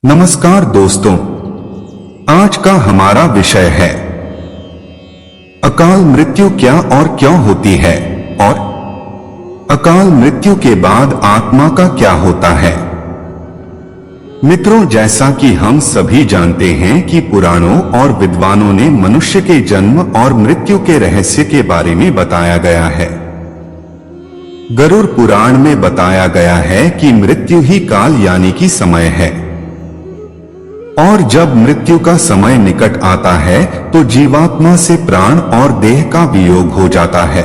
नमस्कार दोस्तों, आज का हमारा विषय है अकाल मृत्यु क्या और क्यों होती है और अकाल मृत्यु के बाद आत्मा का क्या होता है। मित्रों, जैसा कि हम सभी जानते हैं कि पुराणों और विद्वानों ने मनुष्य के जन्म और मृत्यु के रहस्य के बारे में बताया गया है। गरुड़ पुराण में बताया गया है कि मृत्यु ही काल यानी कि समय है, और जब मृत्यु का समय निकट आता है तो जीवात्मा से प्राण और देह का वियोग हो जाता है।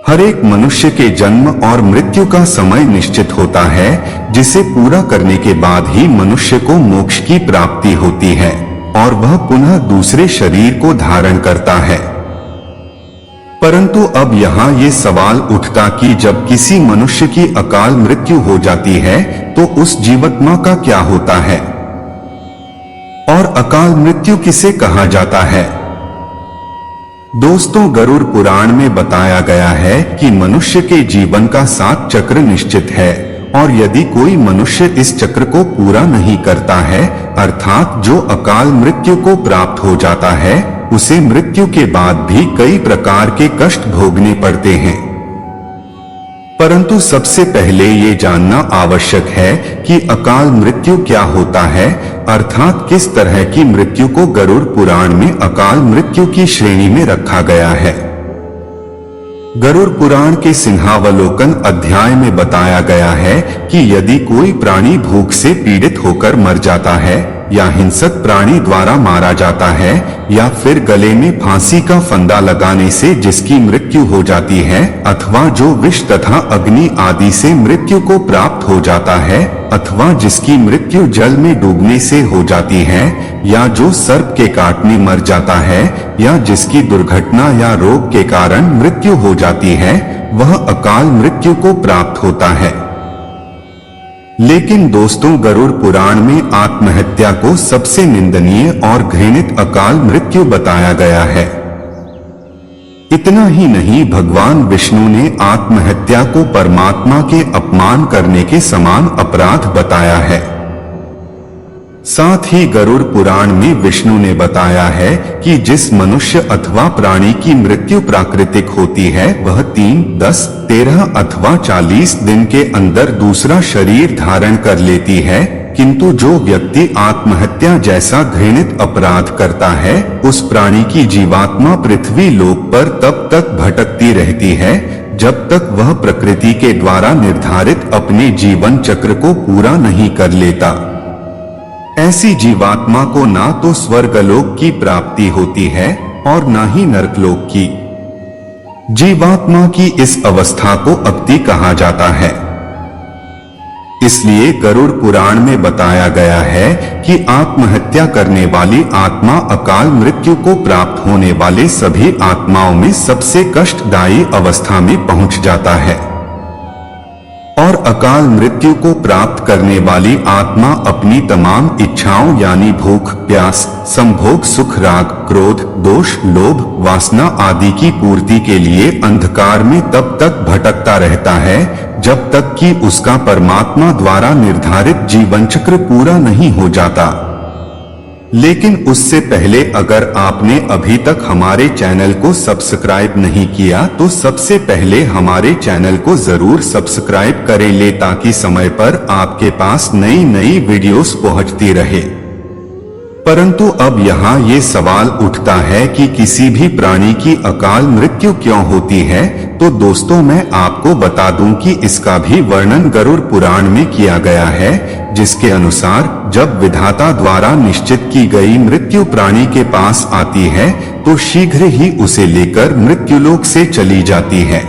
हर एक मनुष्य के जन्म और मृत्यु का समय निश्चित होता है, जिसे पूरा करने के बाद ही मनुष्य को मोक्ष की प्राप्ति होती है और वह पुनः दूसरे शरीर को धारण करता है। परंतु अब यहाँ ये सवाल उठता कि जब किसी मनुष्य की अकाल मृत्यु हो जाती है तो उस जीवात्मा का क्या होता है और अकाल मृत्यु किसे कहा जाता है। दोस्तों, गरुड़ पुराण में बताया गया है कि मनुष्य के जीवन का 7 चक्र निश्चित है, और यदि कोई मनुष्य इस चक्र को पूरा नहीं करता है, अर्थात जो अकाल मृत्यु को प्राप्त हो जाता है, उसे मृत्यु के बाद भी कई प्रकार के कष्ट भोगने पड़ते हैं। परंतु सबसे पहले ये जानना आवश्यक है कि अकाल मृत्यु क्या होता है, अर्थात किस तरह की मृत्यु को गरुड़ पुराण में अकाल मृत्यु की श्रेणी में रखा गया है। गरुड़ पुराण के सिंहावलोकन अध्याय में बताया गया है कि यदि कोई प्राणी भूख से पीड़ित होकर मर जाता है, या हिंसक प्राणी द्वारा मारा जाता है, या फिर गले में फांसी का फंदा लगाने से जिसकी मृत्यु हो जाती है, अथवा जो विष तथा अग्नि आदि से मृत्यु को प्राप्त हो जाता है, अथवा जिसकी मृत्यु जल में डूबने से हो जाती है, या जो सर्प के काटने मर जाता है, या जिसकी दुर्घटना या रोग के कारण मृत्यु हो जाती है, वह अकाल मृत्यु को प्राप्त होता है। लेकिन दोस्तों, गरुड़ पुराण में आत्महत्या को सबसे निंदनीय और घृणित अकाल मृत्यु बताया गया है। इतना ही नहीं, भगवान विष्णु ने आत्महत्या को परमात्मा के अपमान करने के समान अपराध बताया है। साथ ही गरुड़ पुराण में विष्णु ने बताया है कि जिस मनुष्य अथवा प्राणी की मृत्यु प्राकृतिक होती है, वह 3, 10, 13 अथवा 40 दिन के अंदर दूसरा शरीर धारण कर लेती है, किंतु जो व्यक्ति आत्महत्या जैसा घृणित अपराध करता है, उस प्राणी की जीवात्मा पृथ्वी लोक पर तब तक भटकती रहती है जब तक वह प्रकृति के द्वारा निर्धारित अपने जीवन चक्र को पूरा नहीं कर लेता। ऐसी जीवात्मा को ना तो स्वर्गलोक की प्राप्ति होती है और ना ही नरकलोक की। जीवात्मा की इस अवस्था को अक्ति कहा जाता है। इसलिए गरुड़ पुराण में बताया गया है कि आत्महत्या करने वाली आत्मा अकाल मृत्यु को प्राप्त होने वाले सभी आत्माओं में सबसे कष्टदायी अवस्था में पहुंच जाता है, और अकाल मृत्यु को प्राप्त करने वाली आत्मा अपनी तमाम इच्छाओं यानी भूख, प्यास, संभोग, सुख, राग, क्रोध, दोष, लोभ, वासना आदि की पूर्ति के लिए अंधकार में तब तक भटकता रहता है जब तक कि उसका परमात्मा द्वारा निर्धारित जीवन चक्र पूरा नहीं हो जाता। लेकिन उससे पहले अगर आपने अभी तक हमारे चैनल को सब्सक्राइब नहीं किया तो सबसे पहले हमारे चैनल को जरूर सब्सक्राइब करें ले, ताकि समय पर आपके पास नई नई वीडियोस पहुंचती रहे। परंतु अब यहाँ ये सवाल उठता है कि किसी भी प्राणी की अकाल मृत्यु क्यों होती है। तो दोस्तों, मैं आपको बता दूं कि इसका भी वर्णन गरुड़ पुराण में किया गया है, जिसके अनुसार जब विधाता द्वारा निश्चित की गई मृत्यु प्राणी के पास आती है तो शीघ्र ही उसे लेकर मृत्युलोक से चली जाती है।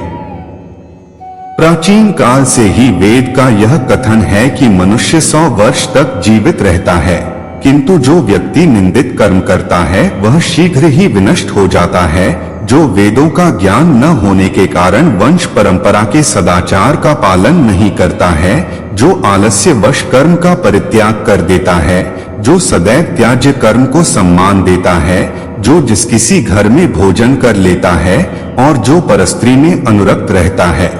प्राचीन काल से ही वेद का यह कथन है कि मनुष्य 100 वर्ष तक जीवित रहता है, किंतु जो व्यक्ति निंदित कर्म करता है वह शीघ्र ही विनष्ट हो जाता है। जो वेदों का ज्ञान न होने के कारण वंश परंपरा के सदाचार का पालन नहीं करता है, जो आलस्य वश कर्म का परित्याग कर देता है, जो सदैव त्याज्य कर्म को सम्मान देता है, जो जिस किसी घर में भोजन कर लेता है और जो परस्त्री में अनुरक्त रहता है,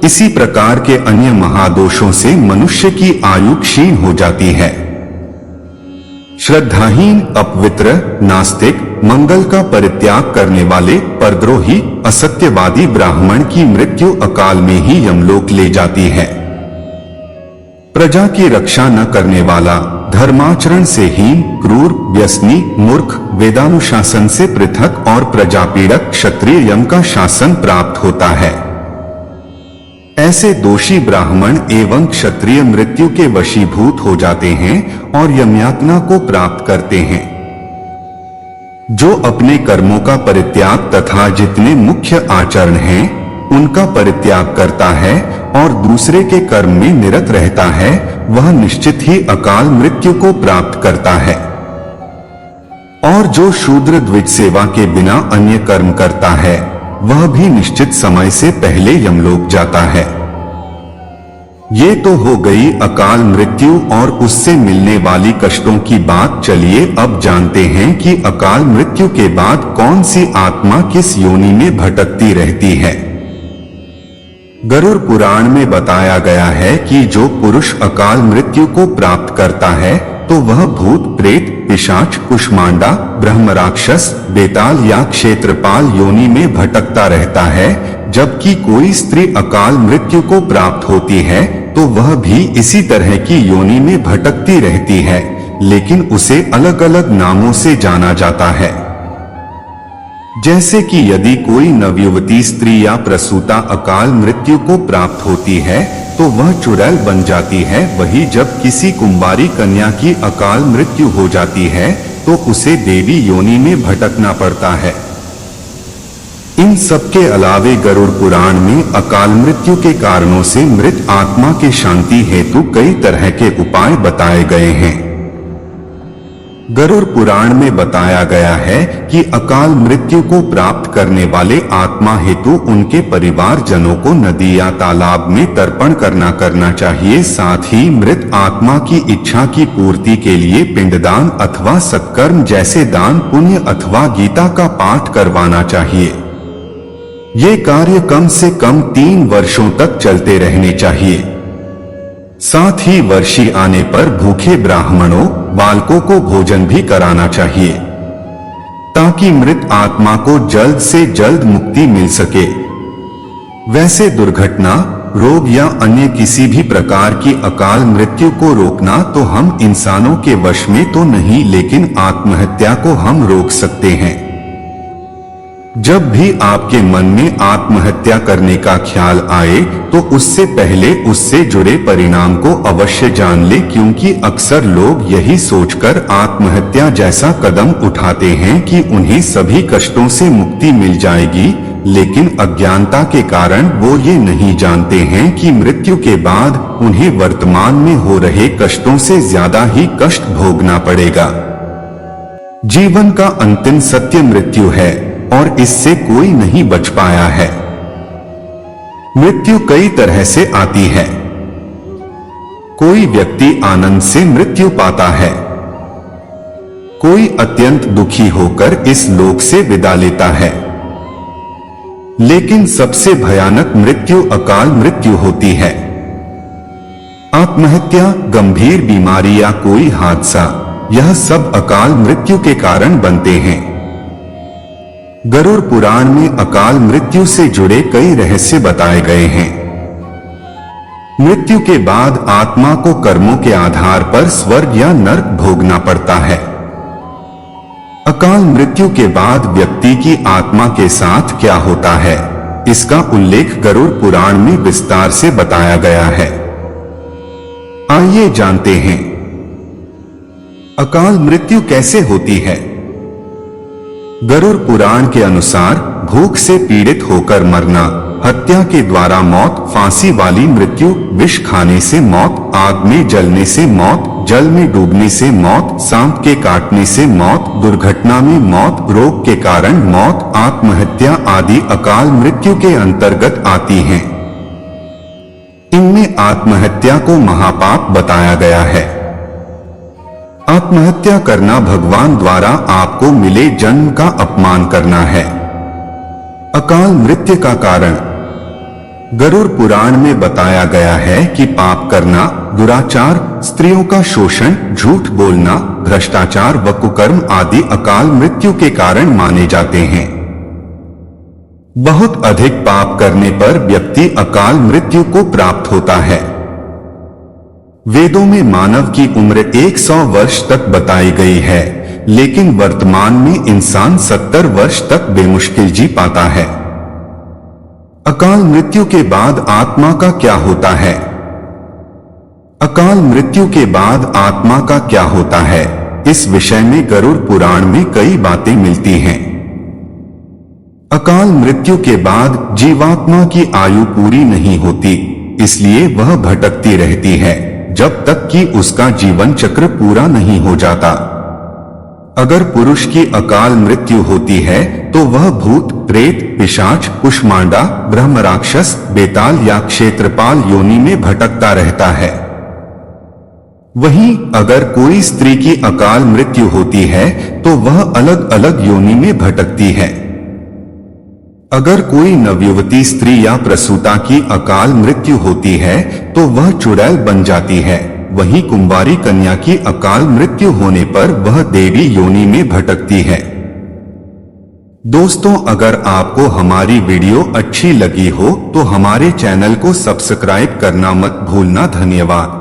इसी प्रकार के अन्य महादोषों से मनुष्य की आयु क्षीण हो जाती है। श्रद्धाहीन, अपवित्र, नास्तिक, मंगल का परित्याग करने वाले, परद्रोही, असत्यवादी ब्राह्मण की मृत्यु अकाल में ही यमलोक ले जाती है। प्रजा की रक्षा न करने वाला, धर्माचरण से हीन, क्रूर, व्यसनी, मूर्ख, वेदानुशासन से पृथक और प्रजापीड़क क्षत्रिय यम का शासन प्राप्त होता है। ऐसे दोषी ब्राह्मण एवं क्षत्रिय मृत्यु के वशीभूत हो जाते हैं और यमयातना को प्राप्त करते हैं। जो अपने कर्मों का परित्याग तथा जितने मुख्य आचरण हैं उनका परित्याग करता है और दूसरे के कर्म में निरत रहता है, वह निश्चित ही अकाल मृत्यु को प्राप्त करता है। और जो शूद्र द्विज सेवा के बिना अन्य कर्म करता है वह भी निश्चित समय से पहले यमलोक जाता है। ये तो हो गई अकाल मृत्यु और उससे मिलने वाली कष्टों की बात। चलिए अब जानते हैं कि अकाल मृत्यु के बाद कौन सी आत्मा किस योनि में भटकती रहती है। गरुड़ पुराण में बताया गया है कि जो पुरुष अकाल मृत्यु को प्राप्त करता है तो वह भूत, प्रेत, पिशाच, कुष्मांडा, ब्रह्म राक्षस, बेताल या क्षेत्रपाल योनि में भटकता रहता है। जबकि कोई स्त्री अकाल मृत्यु को प्राप्त होती है तो वह भी इसी तरह की योनि में भटकती रहती है, लेकिन उसे अलग अलग नामों से जाना जाता है। जैसे कि यदि कोई नवयुवती स्त्री या प्रसूता अकाल मृत्यु को प्राप्त होती है तो वह चुड़ैल बन जाती है। वही जब किसी कुंवारी कन्या की अकाल मृत्यु हो जाती है तो उसे देवी योनि में भटकना पड़ता है। इन सबके अलावे गरुड़ पुराण में अकाल मृत्यु के कारणों से मृत आत्मा के शांति हेतु कई तरह के उपाय बताए गए हैं। गरुड़ पुराण में बताया गया है कि अकाल मृत्यु को प्राप्त करने वाले आत्मा हेतु उनके परिवार जनों को नदी या तालाब में तर्पण करना चाहिए। साथ ही मृत आत्मा की इच्छा की पूर्ति के लिए पिंडदान अथवा सत्कर्म जैसे दान पुण्य अथवा गीता का पाठ करवाना चाहिए। ये कार्य कम से कम 3 वर्षों तक चलते रहने चाहिए। साथ ही वर्षी आने पर भूखे ब्राह्मणों, बालकों को भोजन भी कराना चाहिए ताकि मृत आत्मा को जल्द से जल्द मुक्ति मिल सके। वैसे दुर्घटना, रोग या अन्य किसी भी प्रकार की अकाल मृत्यु को रोकना तो हम इंसानों के वश में तो नहीं, लेकिन आत्महत्या को हम रोक सकते हैं। जब भी आपके मन में आत्महत्या करने का ख्याल आए तो उससे पहले उससे जुड़े परिणाम को अवश्य जान ले, क्योंकि अक्सर लोग यही सोचकर आत्महत्या जैसा कदम उठाते हैं कि उन्हें सभी कष्टों से मुक्ति मिल जाएगी, लेकिन अज्ञानता के कारण वो ये नहीं जानते हैं कि मृत्यु के बाद उन्हें वर्तमान में हो रहे कष्टों से ज्यादा ही कष्ट भोगना पड़ेगा। जीवन का अंतिम सत्य मृत्यु है और इससे कोई नहीं बच पाया है। मृत्यु कई तरह से आती है। कोई व्यक्ति आनंद से मृत्यु पाता है, कोई अत्यंत दुखी होकर इस लोक से विदा लेता है। लेकिन सबसे भयानक मृत्यु अकाल मृत्यु होती है। आत्महत्या, गंभीर बीमारी या कोई हादसा, यह सब अकाल मृत्यु के कारण बनते हैं। गरुड़ पुराण में अकाल मृत्यु से जुड़े कई रहस्य बताए गए हैं। मृत्यु के बाद आत्मा को कर्मों के आधार पर स्वर्ग या नरक भोगना पड़ता है। अकाल मृत्यु के बाद व्यक्ति की आत्मा के साथ क्या होता है, इसका उल्लेख गरुड़ पुराण में विस्तार से बताया गया है। आइए जानते हैं अकाल मृत्यु कैसे होती है। गरुड़ पुराण के अनुसार भूख से पीड़ित होकर मरना, हत्या के द्वारा मौत, फांसी वाली मृत्यु, विष खाने से मौत, आग में जलने से मौत, जल में डूबने से मौत, सांप के काटने से मौत, दुर्घटना में मौत, रोग के कारण मौत, आत्महत्या आदि अकाल मृत्यु के अंतर्गत आती हैं। इनमें आत्महत्या को महापाप बताया गया है। आत्महत्या करना भगवान द्वारा आपको मिले जन्म का अपमान करना है। अकाल मृत्यु का कारण गरुड़ पुराण में बताया गया है कि पाप करना, दुराचार, स्त्रियों का शोषण, झूठ बोलना, भ्रष्टाचार व कुकर्म आदि अकाल मृत्यु के कारण माने जाते हैं। बहुत अधिक पाप करने पर व्यक्ति अकाल मृत्यु को प्राप्त होता है। वेदों में मानव की उम्र 100 वर्ष तक बताई गई है, लेकिन वर्तमान में इंसान 70 वर्ष तक बेमुश्किल जी पाता है। अकाल मृत्यु के बाद आत्मा का क्या होता है? अकाल मृत्यु के बाद आत्मा का क्या होता है, इस विषय में गरुड़ पुराण में कई बातें मिलती हैं। अकाल मृत्यु के बाद जीवात्मा की आयु पूरी नहीं होती, इसलिए वह भटकती रहती है जब तक कि उसका जीवन चक्र पूरा नहीं हो जाता। अगर पुरुष की अकाल मृत्यु होती है तो वह भूत, प्रेत, पिशाच, कुष्मांडा, ब्रह्म राक्षस, बेताल या क्षेत्रपाल योनि में भटकता रहता है। वहीं अगर कोई स्त्री की अकाल मृत्यु होती है तो वह अलग अलग योनि में भटकती है। अगर कोई नवयुवती स्त्री या प्रसूता की अकाल मृत्यु होती है तो वह चुड़ैल बन जाती है। वहीं कुंवारी कन्या की अकाल मृत्यु होने पर वह देवी योनि में भटकती है। दोस्तों, अगर आपको हमारी वीडियो अच्छी लगी हो तो हमारे चैनल को सब्सक्राइब करना मत भूलना। धन्यवाद।